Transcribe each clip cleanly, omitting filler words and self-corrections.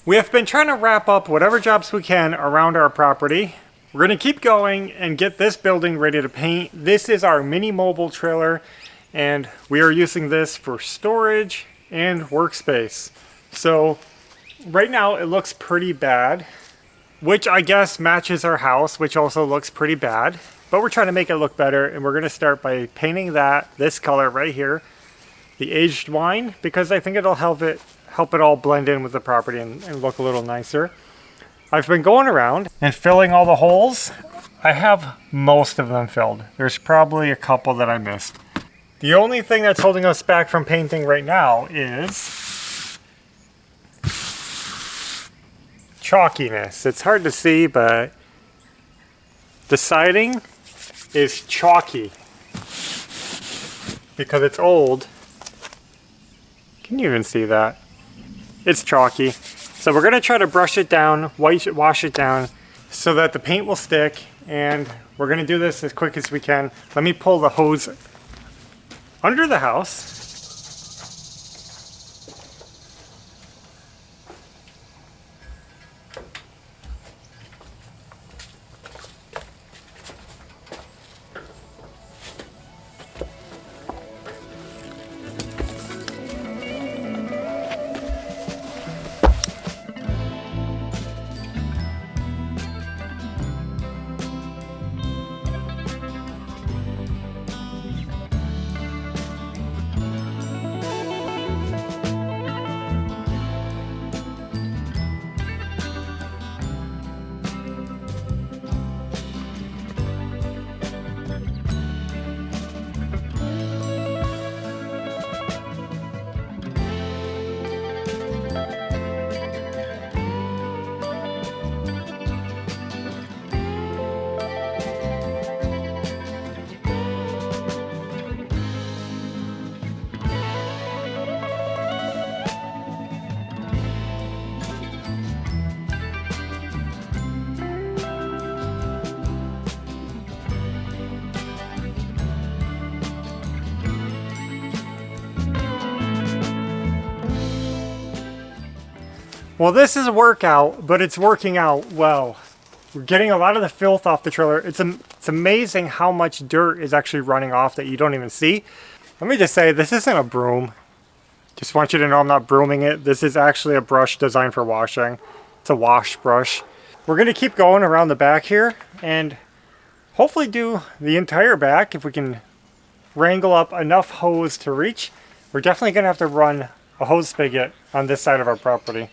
We have been trying to wrap up whatever jobs we can around our property. We're going to keep going and get this building ready to paint. This is our mini mobile trailer, and we are using this for storage and workspace. So right now it looks pretty bad, which I guess matches our house, which also looks pretty bad. But we're trying to make it look better, and we're going to start by painting this color right here, the aged wine, because I think it'll help it all blend in with the property and look a little nicer. I've been going around and filling all the holes. I have most of them filled. There's probably a couple that I missed. The only thing that's holding us back from painting right now is chalkiness. It's hard to see, but the siding is chalky because it's old. Can you even see that? It's chalky. So we're going to try to brush it down, wash it down so that the paint will stick, and we're going to do this as quick as we can. Let me pull the hose under the house. Well, this is a workout, but it's working out well. We're getting a lot of the filth off the trailer. It's amazing how much dirt is actually running off that you don't even see. Let me just say, this isn't a broom. Just want you to know I'm not brooming it. This is actually a brush designed for washing. It's a wash brush. We're going to keep going around the back here and hopefully do the entire back if we can wrangle up enough hose to reach. We're definitely going to have to run a hose spigot on this side of our property.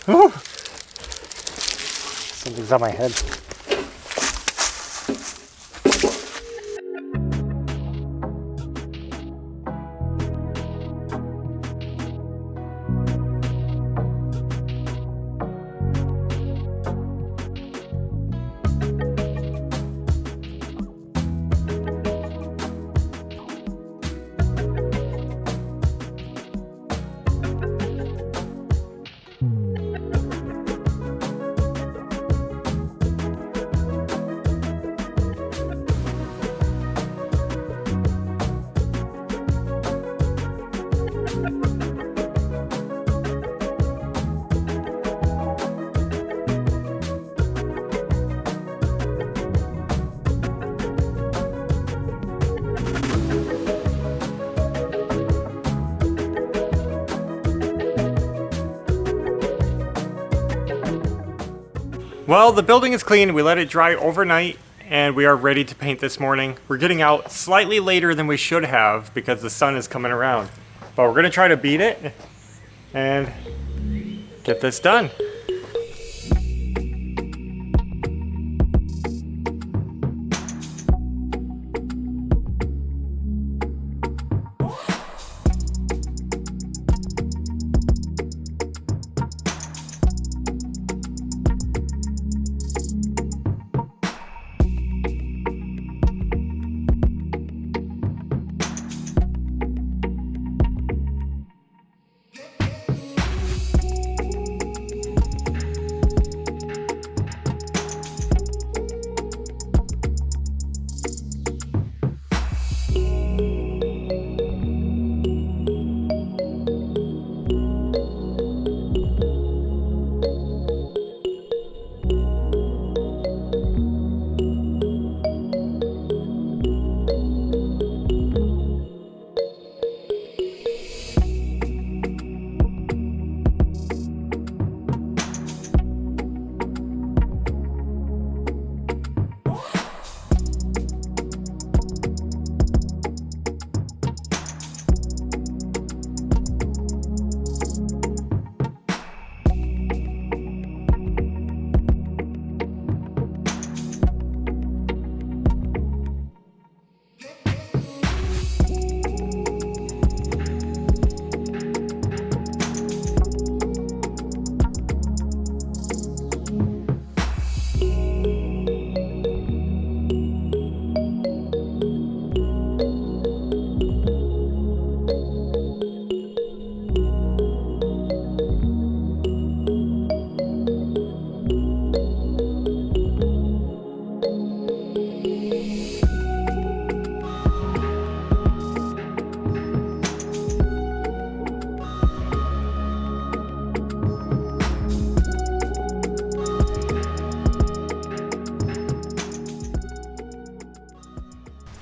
Ooh. Something's on my head. Well, the building is clean. We let it dry overnight and we are ready to paint this morning. We're getting out slightly later than we should have because the sun is coming around. But we're going to try to beat it and get this done.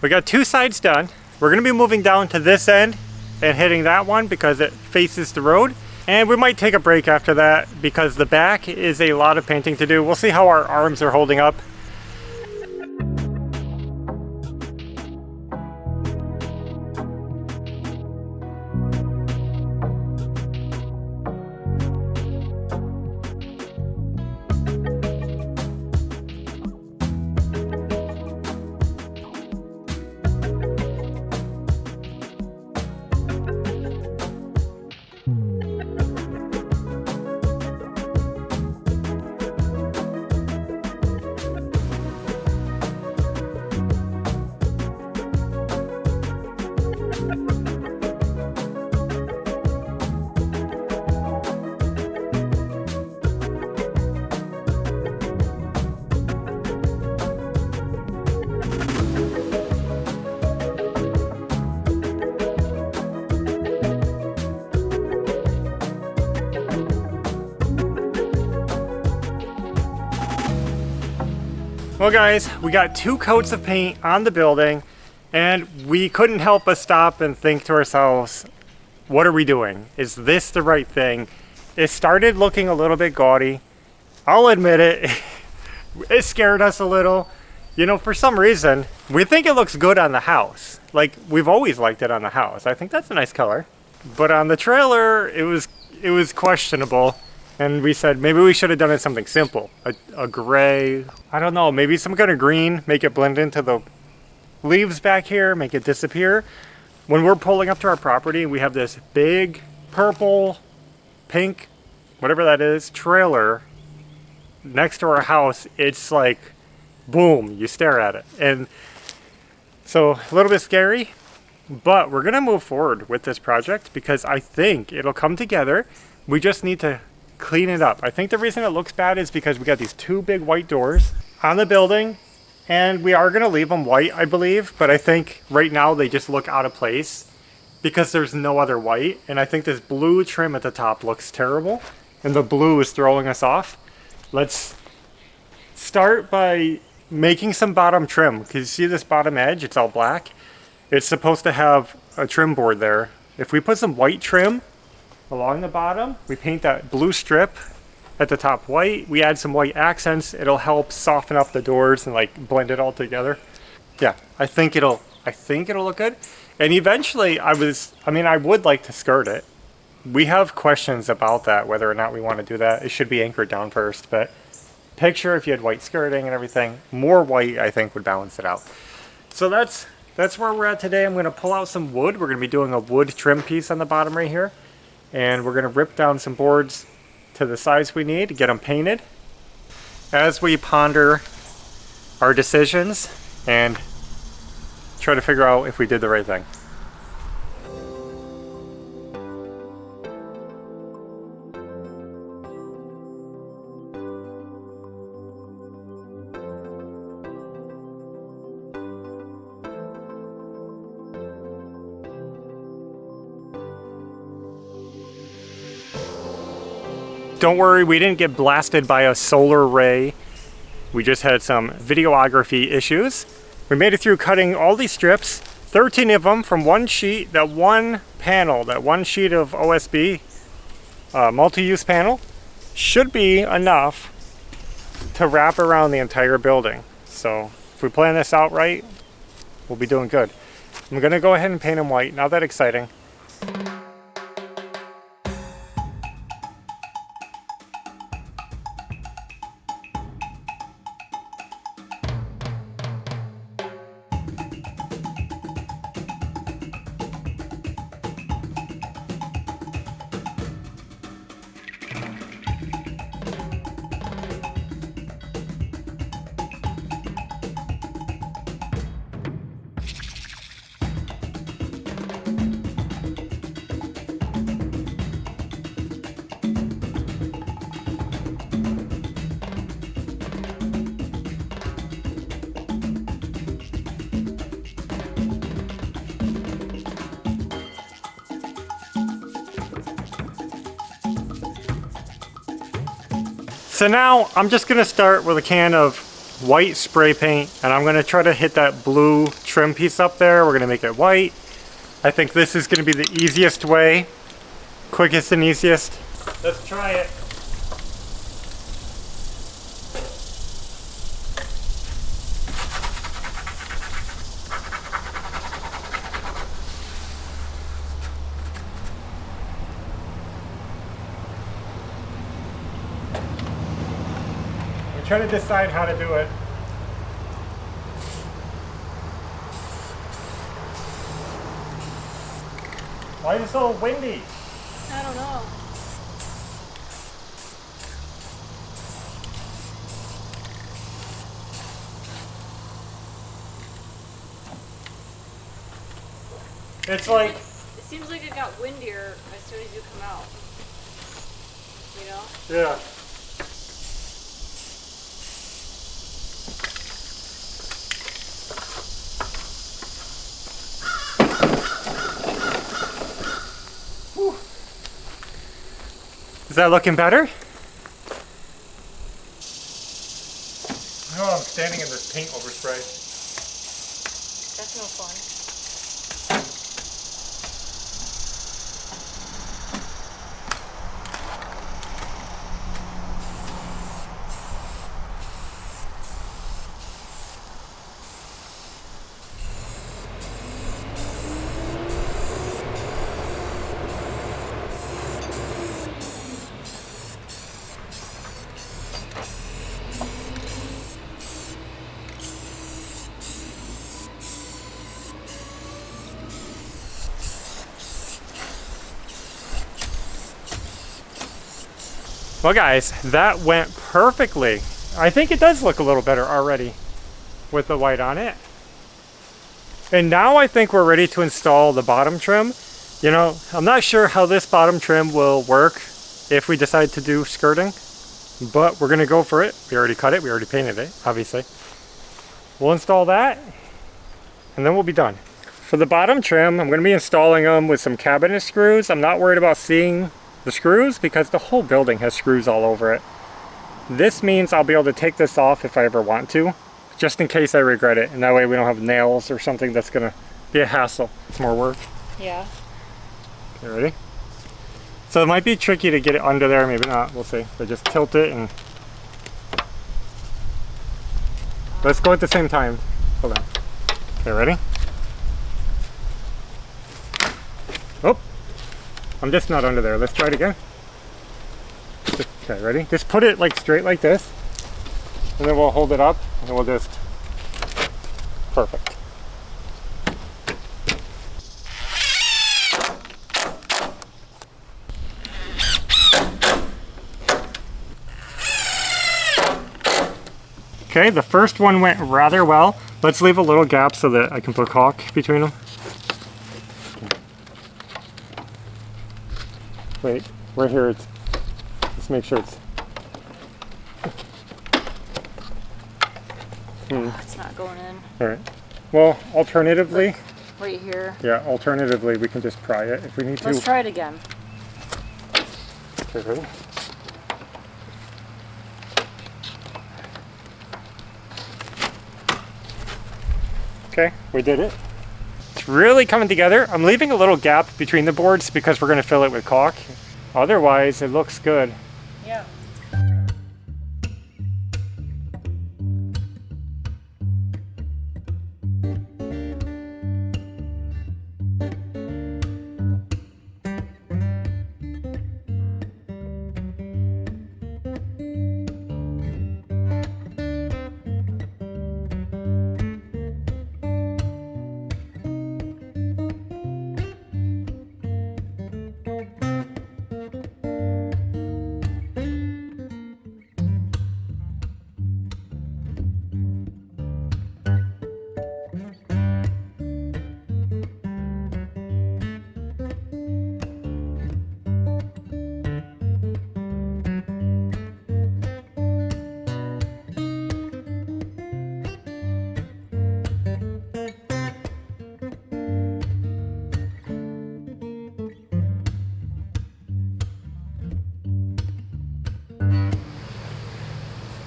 We got two sides done. We're gonna be moving down to this end and hitting that one because it faces the road. And we might take a break after that because the back is a lot of painting to do. We'll see how our arms are holding up. Well guys, we got 2 coats of paint on the building and we couldn't help but stop and think to ourselves, what are we doing? Is this the right thing? It started looking a little bit gaudy. I'll admit it, it scared us a little. You know, for some reason, we think it looks good on the house. Like, we've always liked it on the house. I think that's a nice color. But on the trailer, it was questionable. And we said maybe we should have done it something simple. A gray, I don't know, maybe some kind of green, make it blend into the leaves back here, make it disappear. When we're pulling up to our property, we have this big purple, pink, whatever that is, trailer next to our house. It's like, boom, you stare at it. And so a little bit scary, but we're gonna move forward with this project because I think it'll come together. We just need to clean it up. I think the reason it looks bad is because we got these 2 big white doors on the building and we are going to leave them white, I believe, but I think right now they just look out of place because there's no other white, and I think this blue trim at the top looks terrible and the blue is throwing us off. Let's start by making some bottom trim because you see this bottom edge, it's all black. It's supposed to have a trim board there. If we put some white trim along the bottom, we paint that blue strip at the top white, we add some white accents, it'll help soften up the doors and like blend it all together. Yeah, I think it'll look good. And eventually I would like to skirt it. We have questions about that, whether or not we want to do that. It should be anchored down first, but picture if you had white skirting and everything, more white I think would balance it out. So that's where we're at today. I'm going to pull out some wood. We're going to be doing a wood trim piece on the bottom right here. And we're going to rip down some boards to the size we need to get them painted. As we ponder our decisions and try to figure out if we did the right thing. Don't worry, we didn't get blasted by a solar ray. We just had some videography issues. We made it through cutting all these strips, 13 of them from one sheet, that one panel, that one sheet of OSB multi-use panel should be enough to wrap around the entire building. So if we plan this out right, we'll be doing good. I'm gonna go ahead and paint them white, not that exciting. So now I'm just gonna start with a can of white spray paint, and I'm gonna try to hit that blue trim piece up there. We're gonna make it white. I think this is gonna be the easiest way, quickest and easiest. Let's try it. I'm trying to decide how to do it. Why is it so windy? I don't know. It's like... It seems like it got windier as soon as you come out. You know? Yeah. Whew. Is that looking better? Oh, I'm standing in this paint overspray. That's no fun. Well guys, that went perfectly. I think it does look a little better already with the white on it. And now I think we're ready to install the bottom trim. You know, I'm not sure how this bottom trim will work if we decide to do skirting, but we're gonna go for it. We already cut it, we already painted it, obviously. We'll install that and then we'll be done. For the bottom trim, I'm gonna be installing them with some cabinet screws. I'm not worried about seeing the screws because the whole building has screws all over it. This means I'll be able to take this off if I ever want to, just in case I regret it, and that way we don't have nails or something that's gonna be a hassle. It's more work. Yeah. Okay, ready? So it might be tricky to get it under there, maybe not, we'll see. But just tilt it and... Let's go at the same time. Hold on. Okay, ready? Oh! I'm just not under there. Let's try it again. Okay, ready? Just put it like straight like this. And then we'll hold it up and we'll just... Perfect. Okay, the first one went rather well. Let's leave a little gap so that I can put caulk between them. Wait, right here, let's make sure it's... It's not going in. Alright. Well, alternatively... Look, right here. Yeah, alternatively, we can just pry it if we need to. Let's try it again. Okay, ready? Okay, we did it. It's really coming together. I'm leaving a little gap between the boards because we're going to fill it with caulk. Otherwise, it looks good. Yeah.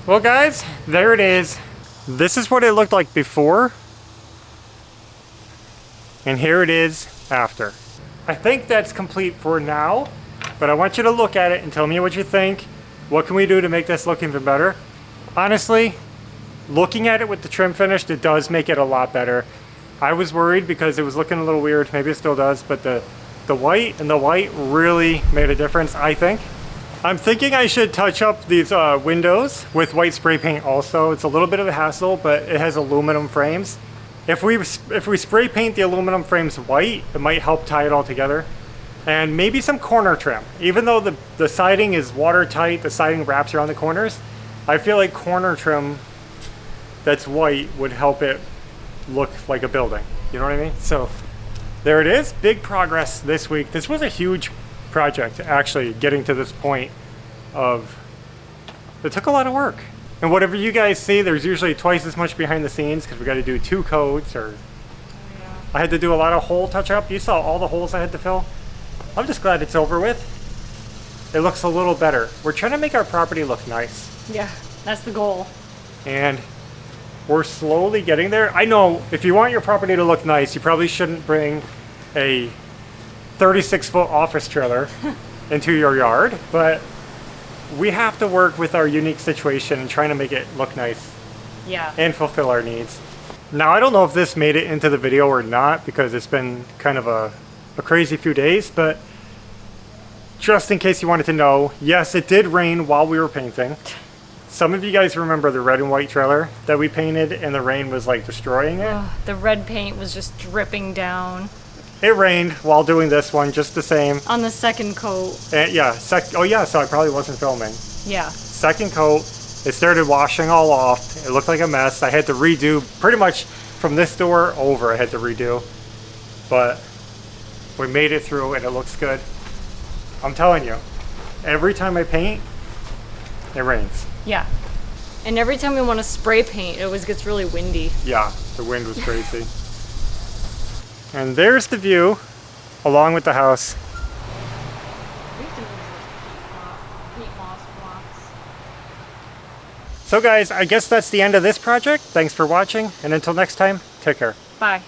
Well guys, there it is. This is what it looked like before. And here it is after. I think that's complete for now, but I want you to look at it and tell me what you think. What can we do to make this look even better? Honestly, looking at it with the trim finished, it does make it a lot better. I was worried because it was looking a little weird. Maybe it still does, but the white and the white really made a difference, I think. I'm thinking I should touch up these windows with white spray paint also. It's a little bit of a hassle, but it has aluminum frames. If we spray paint the aluminum frames white, it might help tie it all together. And maybe some corner trim. Even though the siding is watertight, the siding wraps around the corners, I feel like corner trim that's white would help it look like a building. You know what I mean? So there it is. Big progress this week. This was a huge project, actually, getting to this point of, it took a lot of work. And whatever you guys see, there's usually twice as much behind the scenes because we got to do 2 coats, or I had to do a lot of hole touch up. You saw all the holes I had to fill. I'm just glad it's over with. It looks a little better. We're trying to make our property look nice. Yeah, that's the goal. And we're slowly getting there. I know if you want your property to look nice, you probably shouldn't bring a 36-foot office trailer into your yard, but we have to work with our unique situation and trying to make it look nice. Yeah. And fulfill our needs. Now, I don't know if this made it into the video or not because it's been kind of a crazy few days, but just in case you wanted to know, yes, it did rain while we were painting. Some of you guys remember the red and white trailer that we painted and the rain was like destroying it? The red paint was just dripping down. It rained while doing this one, just the same. On the second coat. And yeah, so I probably wasn't filming. Yeah. Second coat, it started washing all off. It looked like a mess. I had to redo pretty much from this door over. I had to redo, but we made it through and it looks good. I'm telling you, every time I paint, it rains. Yeah. And every time we want to spray paint, it always gets really windy. Yeah, the wind was crazy. And there's the view, along with the house. We used to move those peat moss blocks. So guys, I guess that's the end of this project. Thanks for watching, and until next time, take care. Bye.